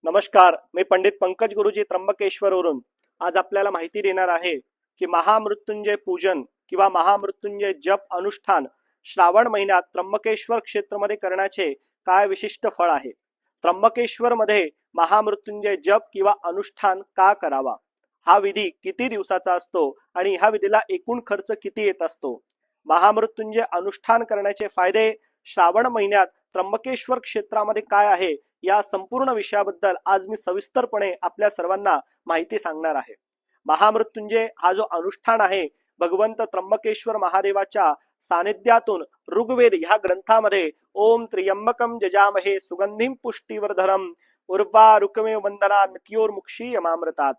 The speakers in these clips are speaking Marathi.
नमस्कार, मी पंडित पंकज गुरुजी त्र्यंबकेश्वरवरून आज आपल्याला माहिती देणार आहे की महामृत्युंजय पूजन किंवा महामृत्युंजय जप अनुष्ठान श्रावण महिन्यात त्र्यंबकेश्वर क्षेत्रामध्ये करण्याचे काय विशिष्ट फळ आहे। त्र्यंबकेश्वर मध्ये महामृत्युंजय जप किंवा अनुष्ठान का करावा, हा विधी किती दिवसाचा असतो आणि ह्या विधीला एकूण खर्च किती येत असतो, महामृत्युंजय अनुष्ठान करण्याचे फायदे, श्रावण महिन्यात त्र्यंबकेश्वर क्षेत्रामध्ये काय आहे, या संपूर्ण विषयाबद्दल आज मी सविस्तरपणे आपल्या सर्वांना माहिती सांगणार आहे। महामृत्युंजय हा जो अनुष्ठान आहे, भगवंत त्र्यंबकेश्वर महादेवाच्या सानिध्यातून ऋग्वेद ह्या ग्रंथामध्ये ओम त्र्यंबकम जजामहे सुगंधिम पुष्टिवर्धनम उर्वारुकमे वंदना मृत्योर्मुक्षीयमामृतात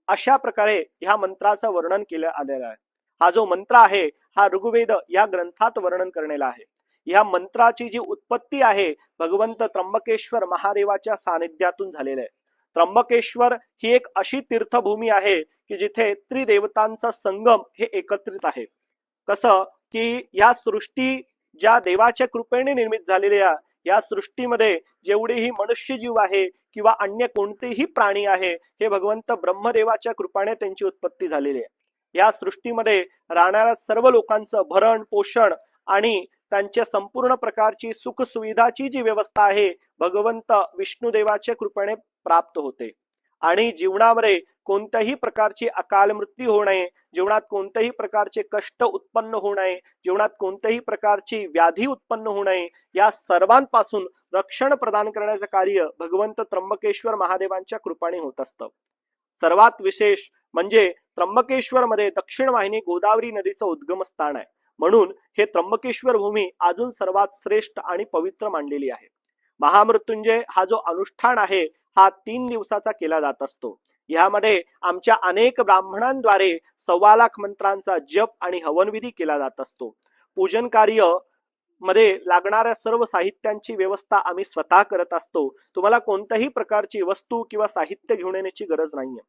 अशा प्रकारे ह्या मंत्राचं वर्णन केलं आलेलं आहे। हा जो मंत्र आहे हा ऋग्वेद या ग्रंथात वर्णन करण्यात आहे। या मंत्राची जी उत्पत्ती आहे भगवंत त्र्यंबकेश्वर महादेवाच्या सानिध्यातून झालेले आहे। त्र्यंबकेश्वर ही एक अशी तीर्थभूमी आहे की जिथे त्रिदेवतांचा संगम हे एकत्रित आहे। कसं की या सृष्टी ज्या देवाच्या कृपेने निर्मित झालेली आहे, या सृष्टीमध्ये जेवढेही मनुष्य जीव आहे किंवा अन्य कोणतेही प्राणी आहे, हे भगवंत ब्रह्मदेवाच्या कृपेने त्यांची उत्पत्ती झालेली आहे। या सृष्टीमध्ये राहणाऱ्या सर्व लोकांचं भरण पोषण आणि त्यांच्या संपूर्ण प्रकारची सुख सुविधाची जी व्यवस्था आहे भगवंत विष्णुदेवाच्या कृपेने प्राप्त होते। आणि जीवनामध्ये कोणत्याही प्रकारची अकाल मृत्यू होऊ नये, जीवनात कोणत्याही प्रकारचे कष्ट उत्पन्न होऊ नये, जीवनात कोणत्याही प्रकारची व्याधी उत्पन्न होऊ नये, या सर्वांपासून रक्षण प्रदान करण्याचे कार्य भगवंत त्र्यंबकेश्वर महादेवांच्या कृपेने होत असतं। सर्वात विशेष म्हणजे त्र्यंबकेश्वर मध्ये दक्षिण वाहिनी गोदावरी नदीचं उद्गम स्थान आहे, म्हणून हे त्र्यंबकेश्वर भूमी अजून सर्वात श्रेष्ठ आणि पवित्र मानलेली आहे। महामृत्युंजय हा जो अनुष्ठान आहे हा 3 दिवसाचा केला जात असतो। यामध्ये आमच्या अनेक ब्राह्मणांद्वारे 1.25 लाख मंत्रांचा जप आणि हवनविधी केला जात असतो। पूजन कार्य मध्ये लागणाऱ्या सर्व साहित्यांची व्यवस्था आम्ही स्वतः करत असतो। तुम्हाला कोणत्याही प्रकारची वस्तू किंवा साहित्य घेऊन येण्याची गरज नाहीये।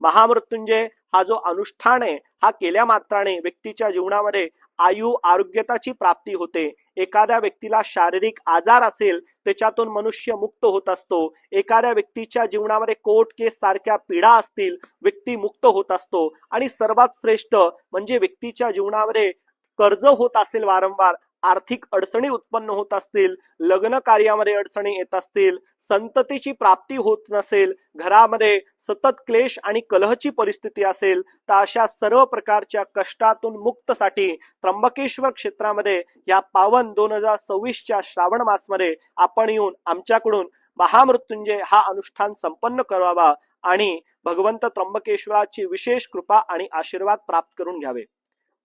महामृत्युंजय हा जो अनुष्ठान आहे हा केल्या मात्राने व्यक्तीच्या जीवनामध्ये आयु आरोग्यताची प्राप्ती होते। एखाद्या व्यक्तीला शारीरिक आजार असेल त्याच्यातून मनुष्य मुक्त होत असतो। एखाद्या व्यक्तीच्या जीवनामध्ये कोर्ट केस सारख्या पीडा असतील, व्यक्ती मुक्त होत असतो। आणि सर्वात श्रेष्ठ म्हणजे व्यक्तीच्या जीवनामध्ये कर्ज होत असेल, वारंवार आर्थिक अडचणी उत्पन्न होत असतील, लग्न कार्यामध्ये अडचणी येत असतील, संततीची प्राप्ती होत नसेल, घरामध्ये सतत क्लेश आणि कलहची परिस्थिती असेल, तर अशा सर्व प्रकारच्या कष्टातून मुक्तसाठी त्र्यंबकेश्वर क्षेत्रामध्ये या पावन 2026च्या श्रावण मासमध्ये आपण येऊन आमच्याकडून महामृत्युंजय हा अनुष्ठान संपन्न करावा आणि भगवंत त्र्यंबकेश्वराची विशेष कृपा आणि आशीर्वाद प्राप्त करून घ्यावे।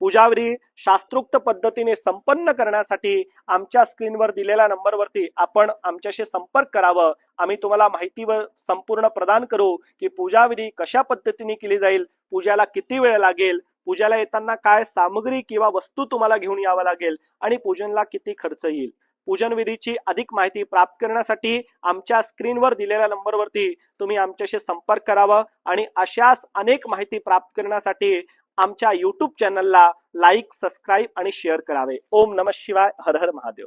पूजाविधी शास्त्रोक्त पद्धतीने संपन्न करण्यासाठी आमच्या स्क्रीनवर दिलेल्या नंबरवरती आपण आमच्याशी संपर्क करावा। आम्ही तुम्हाला माहिती व संपूर्ण प्रदान करू की पूजाविधी कशा पद्धतीने केली जाईल, पूजाला किती वेळ लागेल, पूजाला येताना काय सामग्री किंवा वस्तू तुम्हाला घेऊन यावं लागेल आणि पूजनला किती खर्च येईल। पूजन विधीची अधिक माहिती प्राप्त करण्यासाठी आमच्या स्क्रीनवर दिलेल्या नंबरवरती तुम्ही आमच्याशी संपर्क करावा आणि अशाच अनेक माहिती प्राप्त करण्यासाठी आमच्या YouTube चॅनलला लाईक, सबस्क्राईब आणि शेअर करावे। ओम नमः शिवाय, हर हर महादेव।